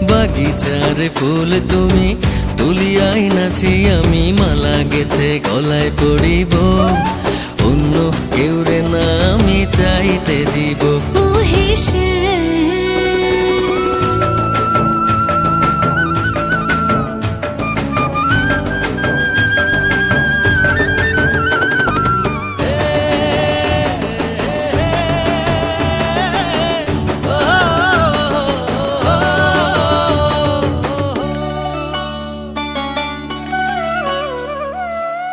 বাগিচারে ফুল তুমি তুলিয়াই নাছি আমি মালা গেথে গলায় পড়িব অন্য কেউ রে না আমি চাইতে দিব ও হে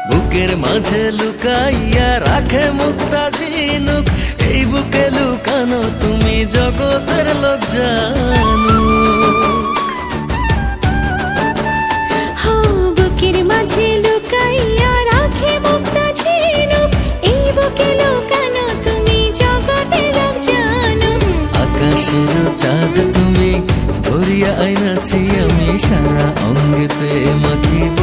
বুকের মাঝে লুকাইয়া রাখে মুক্তা ঝিনুক এই বুকে লুকানো তুমি জগতের লোক জানো বুকের মাঝে লুকাইয়া রাখে মুক্তা ঝিনুক এই বুকে লুকানো তুমি জগতের লোক জানো আকাশের চাঁদ তুমি ধরিয়া আইনাছি আমি সারা অঙ্গেতে মাখিব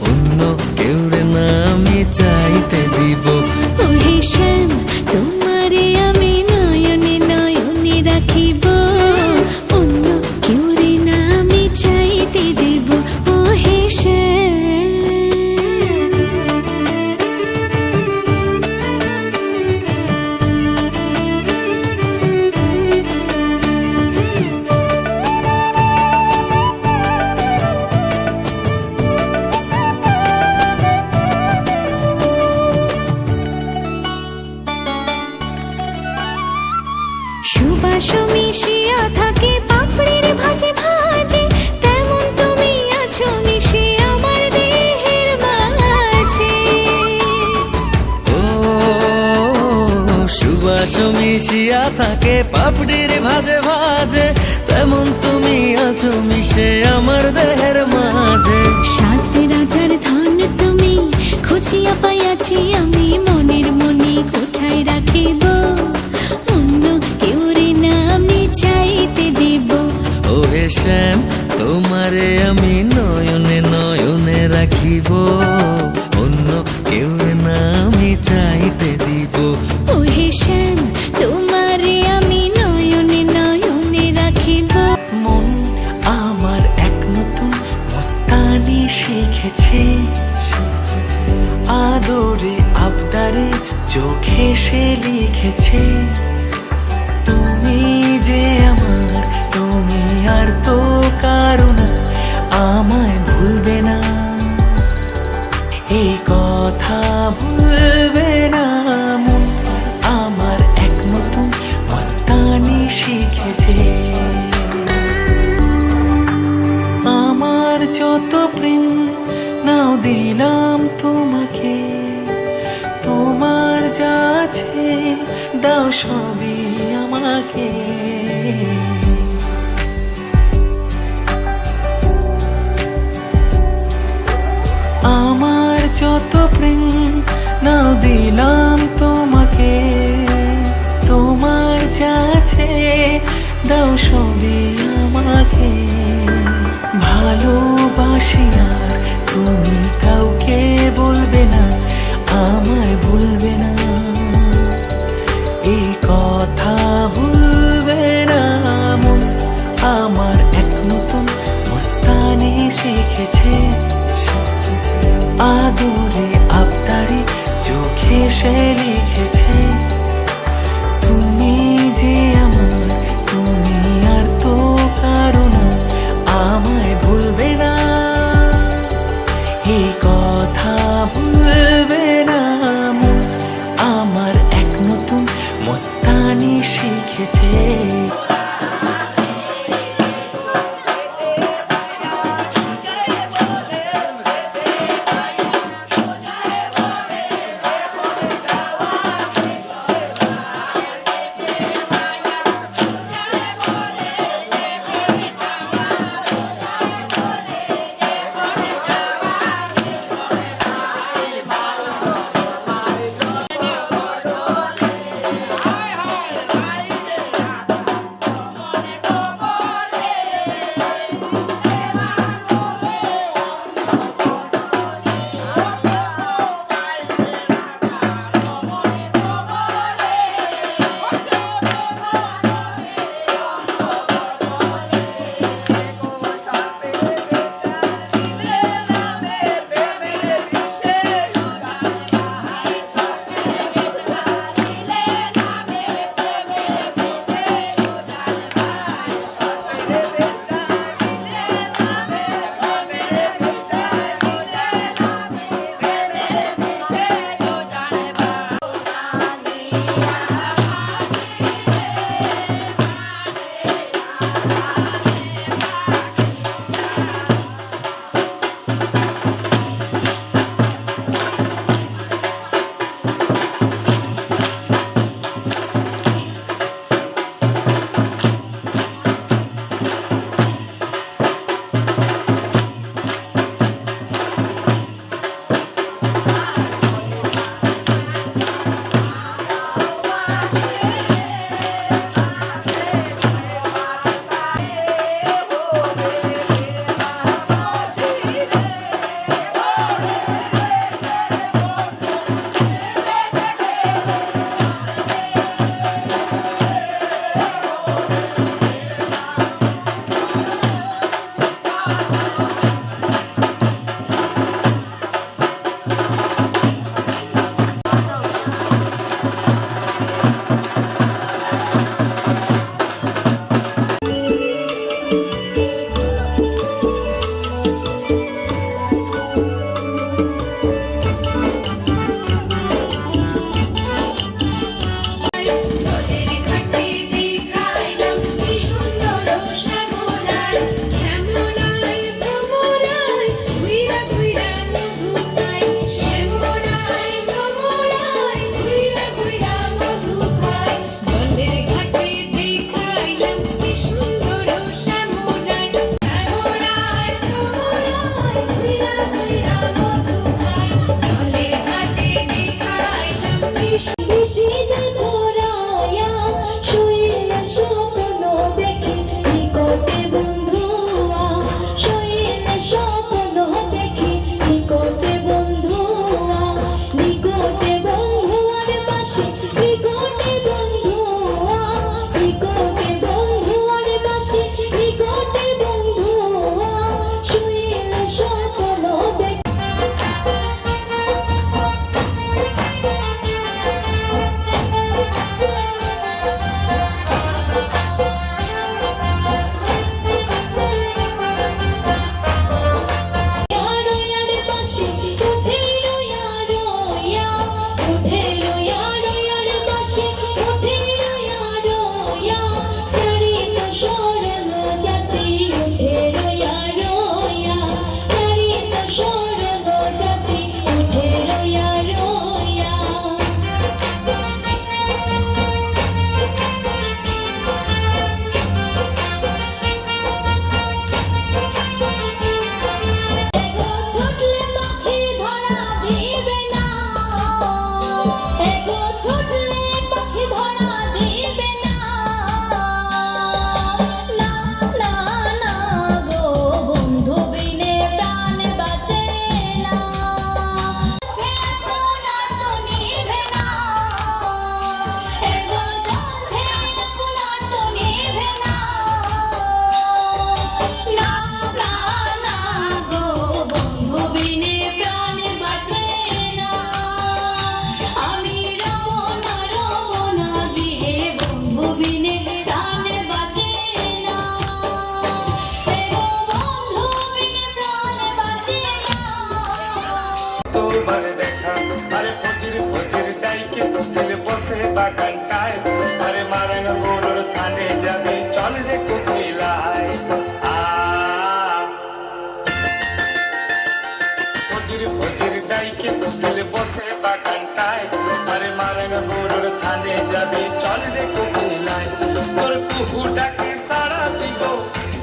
অন্য কেউ রে না আমি চাইতে দিব ও হে শ্যাম তোমারে আমি নয়নে নয়নে রাখিব অন্য কেউ রে না আমি চাইতে দিব ও হে শ্যাম সুবাস মিশিয়া থাকে পাপড়ির ভাজে ভাজে তেমন তুমি আছো মিশে আমার দেহের মাঝে ও সুবাস মিশিয়া থাকে পাপড়ির ভাজে ভাজে তেমন তুমি আছো মিশে আমার দেহের মাঝে সাত রাজার ধন তুমি খুঁজিয়া পাইয়াছি আমি মনের মনি কোঠায় রাখিব অন্য কেউ রে না আমি চাইতে দেব ও হে শ্যাম তোমারে আমি নয়নে নয়নে রাখিব অন্য কেউ না আমি চাইতে দিব ও হে শ্যাম তোমারে আমি নয়নে নয়নে রাখিব মন আমার এক নতুন মস্তানি শিখেছে আদরে আবদারে চোখে সে লিখেছে তুমি যে আমার তুমি আর তো কারো না আমায় ভুলবে না এই কথা ভুলবে না মন আমার এক নতুন মস্তানি শিখেছে আমার যত প্রেম নাও দিলাম তোমাকে যা আছে দাও সবই আমাকে। আমার যত প্রেম নাও দিলাম তোমাকে, তোমার যা আছে দাও সবই আমাকে। ভালোবাসি আর তুমি কাউকে বলবে না, আমায় ভুলবে না, এই কথা ভুলবে না মন আমার। এক নতুন মস্তানি শিখেছে, আদরে আবদারে চোখে সে লিখেছে, তুমি যে আমার, তুমি আর তো কারো না, আমায় ভুলবে না, এই কথা ভুলবে না মন আমার। এক নতুন মস্তানি শিখেছে। আরে ফজির ফজির ডাইকে কোকিল বসে বাগানটায়, আরে মারান গরুর থানে যাবে চল রে কোকিলায়। ফজির ফজির ডাইকে কোকিল বসে বাগানটায়, আরে মারান গরুর থানে যাবে চল রে কোকিলায়। তোর কুহু ডাকে সাড়া দিব,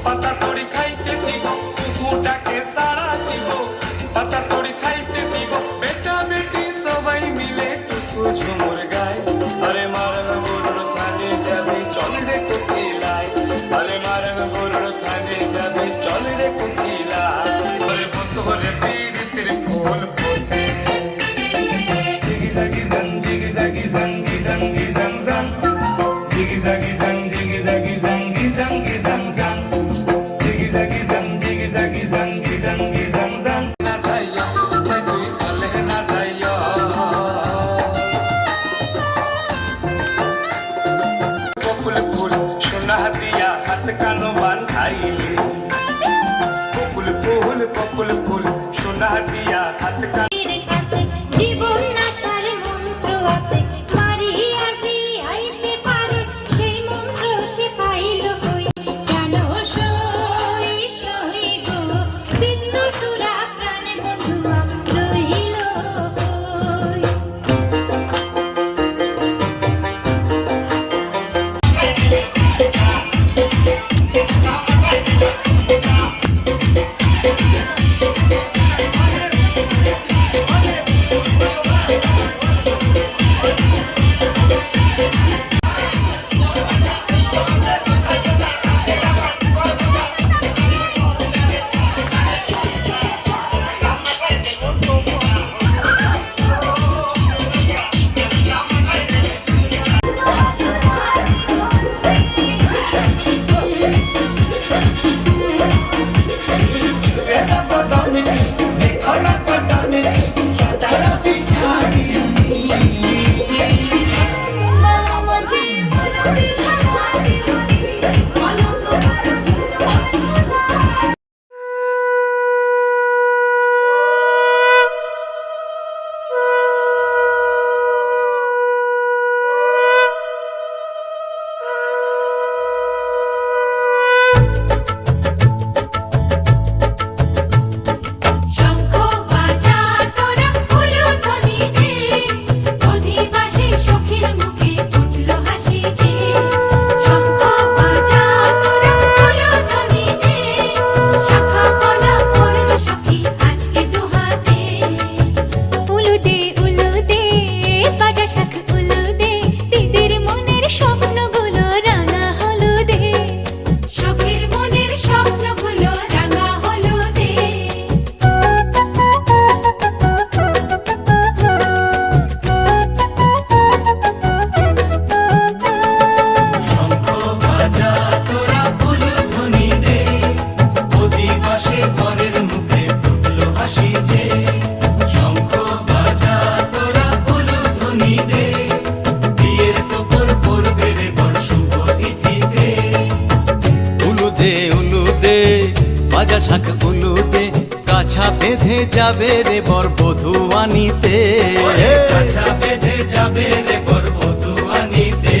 পাতা তড়ি খাইতে দিব, কুহু ডাকে সাড়া দিব, পাতা তড়ি খাইতে দিব, বেটা বেটি সবাই মিলে টুসু ঝুমুর গায়। আরে মারান গরুর থানে যাবে চল রে কোকিলায়, আরে মারান গরুর থানে যাবে চল রে কোকিলায়। আরে বন্ধু রে পীড়িতের ফুল ফোটে, জিগি জাগি জাং জিগি জাগি জাং গিজাং গিজাং জাং, জিগি জাগি জাং জিগি জাগি জাং গিজাং গিজাং জাং, জিগি জাগি জাং জিগি জাগি জাং গিজাং গিজাং জাং। না যাইয়া তুই চলে না যাইয়া, বকুল ফুল সোনা দিয়া হাত কানো বান্ধাইলে, বকুল ফুল সোনা দিয়া হাত কানো। জীবন আশার মন্ত্র আছে, মারি আজি আইতে পারে সেই মন্ত্র সে পাইল কই। কেন সই সই গো সিন্ধু সুরা প্রাণে বন্ধুয়া রইল কই। বাজা শাঁখ উলুতে, কাছা বেঁধে যাবে রে বর বধূ আনিতে, কাছা বেঁধে যাবে রে বর বধূ আনিতে।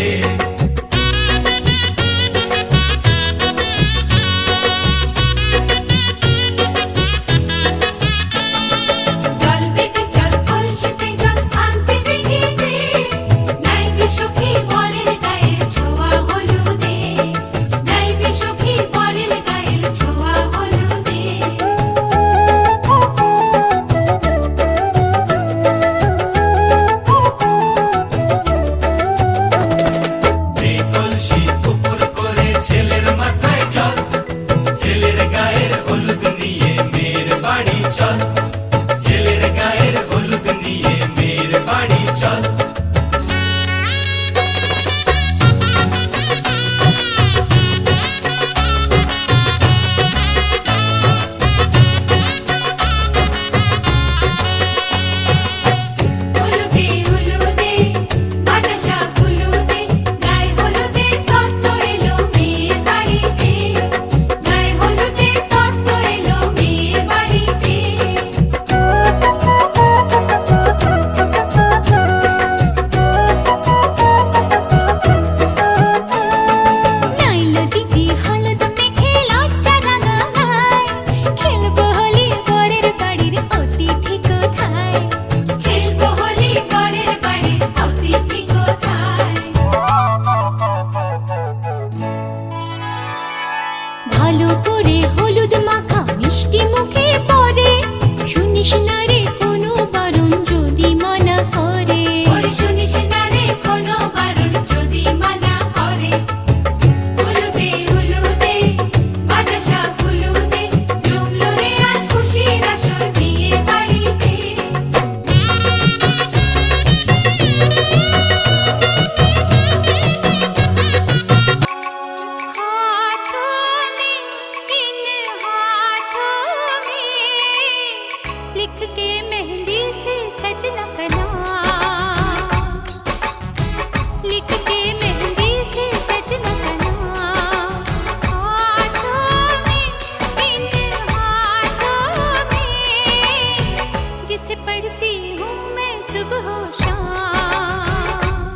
सुबह शाम,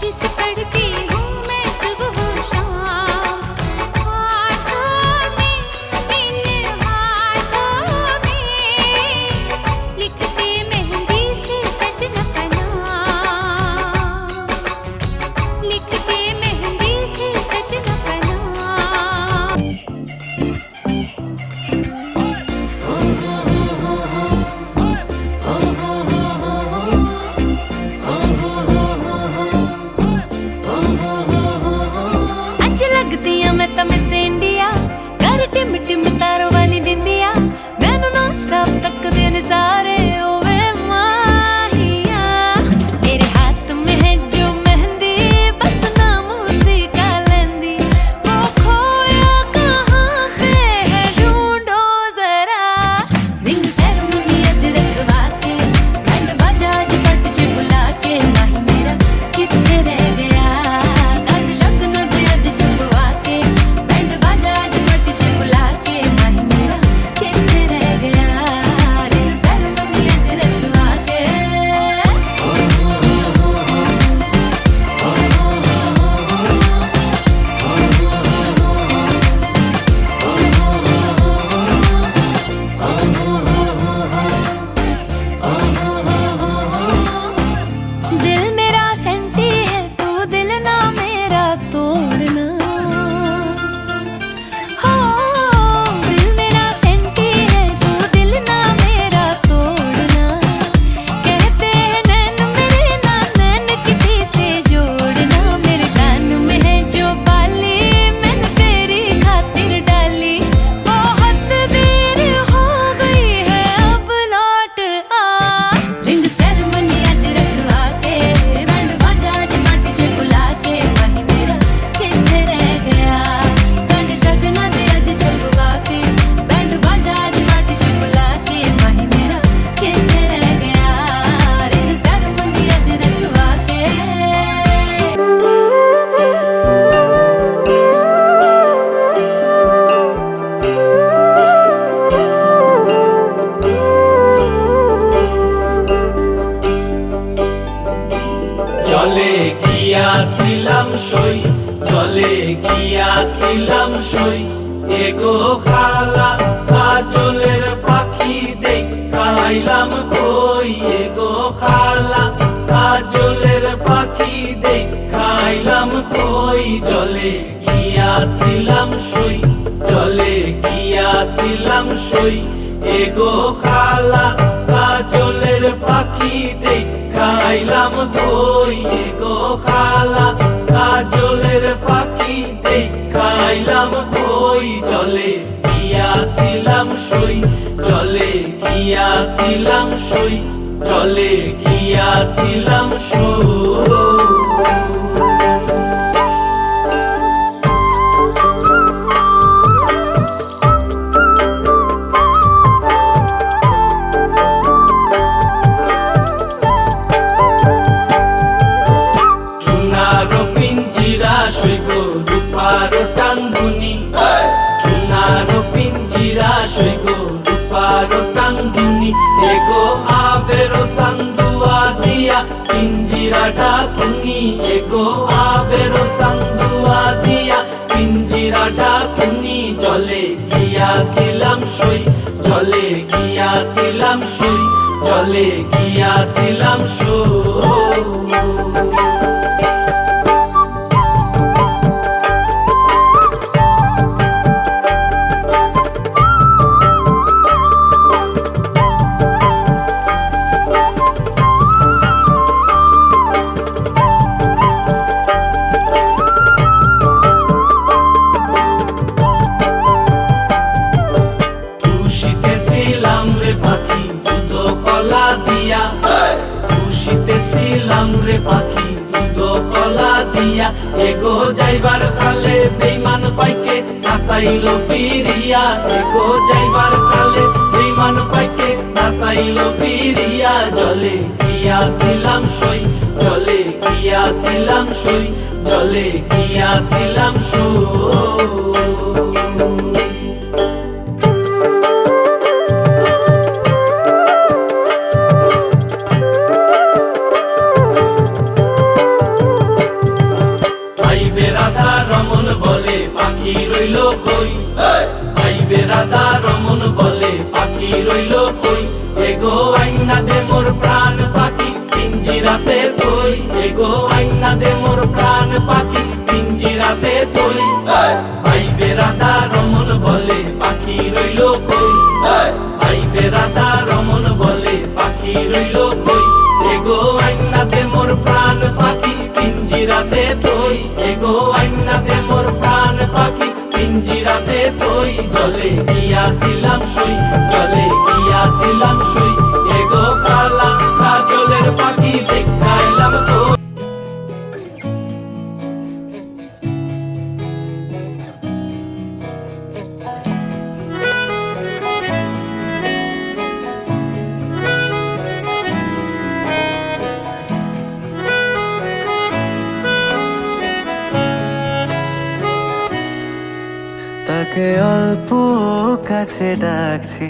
जिसे पढ़ती हूँ मैं सुबह शाम। हाथों में, इन हाथों में लिखते मेहंदी से सजना का नाम, लिखते मेहंदी से सजना का नाम। अज लगदी आ मैं तां मिस इंडिया, कर टिम टिम तारों वाली बिंदिया, मैनू नॉन स्टॉप तकदे ने सारे ओवे माहिया। तेरे हाथ में है जो मेहंदी, बस नाम उसी का लेंदी, वो खोया कहाँ पे है ढूंढो जरा। रिंग सेरेमनी अज रखवा के, बैंड बाजा अज पट च बुला के, माही मेरा किथे रह गया। काट शगन दे अज छुपवा के, बैंड बाजा अज पट च बुला के, माही मेरा किथे रह गया। रिंग सेरेमनी अज रखवा के। दिल मेरा सेंटी है, तू दिल ना मेरा तोड़ना। हो दिल मेरा सेंटी है, तू दिल ना मेरा तोड़ना। कहते हैं नैन मेरे ना नैन किसी से जोड़ना। मेरे जान में है जो बाली, मैंने तेरी खातिर डाली। बहुत देर हो गई है अब लौट आ। रिंग सेरेमनी अज रखवा के, बैंड बाजा अज पट च बुला के, माही मेरा किथे रह गया। कंड शगना दे अज छुपवा के, बैंड बाजा अज पट च बुला के, माही मेरा किथे रह गया। रिंग सेरेमनी अज रखवा के। চলে গিয়াছিলাম সই, চলে গিয়াছিলাম সই, এগো খালা কাজলের পাখি দেখাইলাম কই। এগো খালা কাজলের পাখি দেখাইলাম কই। চলে গিয়াছিলাম সই, চলে গিয়াছিলাম সই, এগো খালা কাজলের পাখি দেখাইলাম কই। এগো খালা কাজলের পাখি দেখাইলাম কই। চলে গিয়াছিলাম সই, চলে গিয়াছিলাম সই, চলে গিয়াছিলাম সই। সোনারো পিঞ্জিরা সই গো রূপারো টাঙ্গুনি, সোনারো পিঞ্জিরা সই গো রূপারো টাঙ্গুনি। এগো আবেরো সান্দুয়া দিয়া পিঞ্জিরাটা তুমি, এগো আবেরো সান্দুয়া দিয়া পিঞ্জিরাটা তুমি। চলে গিয়াছিলাম সই, চলে গিয়াছিলাম সই, চলে গিয়াছিলাম সই। খুশিতেছিলাম রে পাখি দুধ কলা দিয়া, খুশিতেছিলাম রে পাখি দুধ কলা দিয়া। এগো যাইবার খালে বেইমান পাইকে নাসাইলো ফিরিয়া, এগো যাইবার খালে বেইমান পাইকে নাসাইলো ফিরিয়া। জলে গিয়াছিলাম সই, জলে গিয়াছিলাম সই, জলে গিয়াছিলাম সই। পিঞ্জিরাতে তুই এগো আইনা দে মোর প্রাণ পাখি পিঞ্জিরাতে তুই ভাই বেরাদা রমন বলে পাখি রইল কই ভাই বেরাদা রমন বলে পাখি রইল কই এগো আইনা দে মোর প্রাণ পাখি পিঞ্জিরাতে তুই এগো আইনা দে মোর প্রাণ পাখি পিঞ্জিরাতে তুই জলে গিয়াছিলাম সই জলে গিয়াছিলাম সই এগো কালা কাজলের পাখি দেখাইলাম তো তাকে অল্প কাছে ডাকছি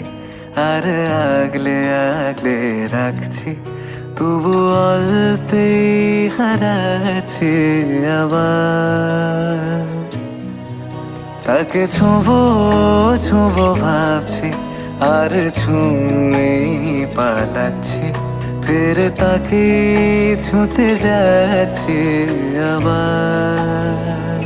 আর আগলে আগলে রাখছি তবু অল্পে হারাচ্ছে আবার তাকে ছোঁবো ছোঁবো ভাবছি আর ছুঁয়ে পালাচ্ছি ফের তাকে ছুঁতে যাচ্ছে আবার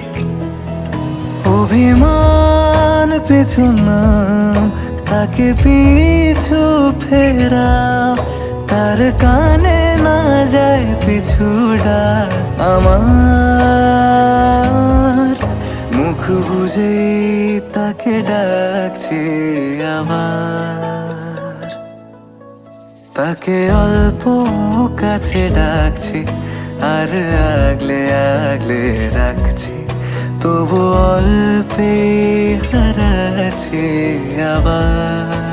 অভিমান পিছু নাম তাকে পিছু ফেরাও তার কানে না যায় পিছুডা আমার মুখ বুঝে তাকে ডাকছে আবার তাকে অল্প কাছে ডাকছি আর আগলে আগলে রাখছি তবু অল্পে হারাচ্ছে আবার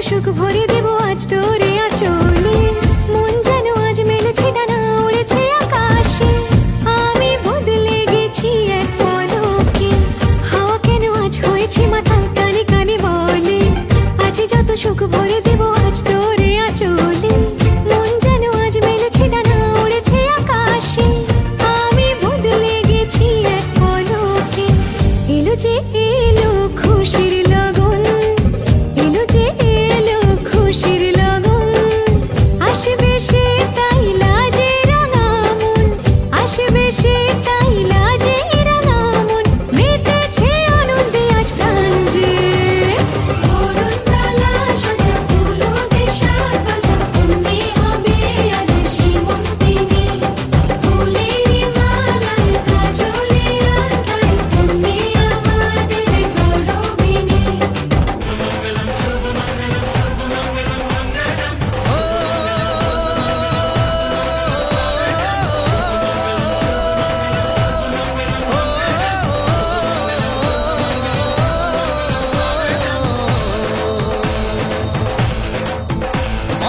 সুখ ভরে দেব আজ তোরে আচলে মন যেন আজ মেলেছে ডানা উড়েছে আকাশে আমি বদলে গেছি এক পলকে হাওয়া কেন আজ হয়েছে মাতাল কানে কানে বলে আজ যত সুখ ভরে দেব আজ তোরে আচলে মন যেন আজ মেলেছে ডানা উড়েছে আকাশে আমি বদলে গেছি এক পলকে এলো যে এলো খুশির লগন এলো যে খুশির লগন আসবে সে তাই লাজে রাঙা মন আসবে সে তাই লাজে রাঙা মন মেতেছে আনন্দে আজ প্রাণ যে অরুণতলা সাজা ফুলো দেশার বাজা অন্যে হবে আজ সীমন্তিনী ফুলেরই মালায় কাজলে আর তাই অন্যে আমাদের গৌরবিনী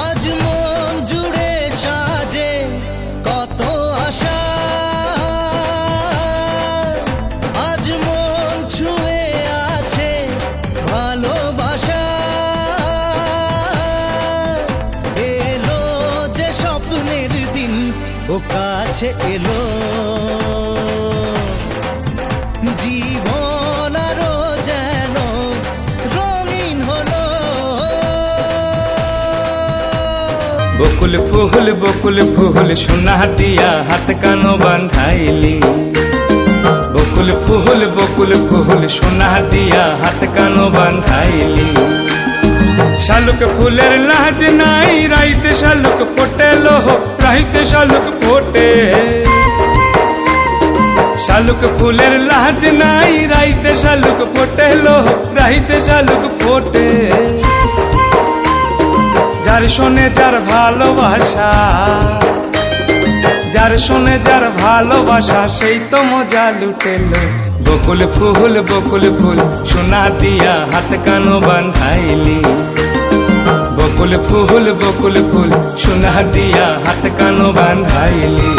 আজ মন জুড়ে সাজে কত আশা আজ মন ছুঁয়ে আছে ভালোবাসা এলো যে স্বপ্নের দিন ও কাছে এলো জীবন আরো যেন রঙিন হলো বকুল ফুল সোনা দিয়া হাত কানো বান্ধাইলি বকুল ফুল সোনা দিয়া হাত কানো বান্ধাইলি শালুক ফুলের লাজ নাই রাইতে শালুক ফোটে লোহ রাইতে শালুক ফোটে শালুক ফুলের লাজ নাই রাইতে শালুক ফোটে লোহ রাইতে শালুক ফোটে যার শোনে যার ভালোবাসা যার শোনে যার ভালোবাসা সেই তো মজা লুটেল বকুল ফুল সোনা দিয়া হাত কানো বান্ধাইলি বকুল ফুল সোনা দিয়া হাত কানো বান্ধাইলি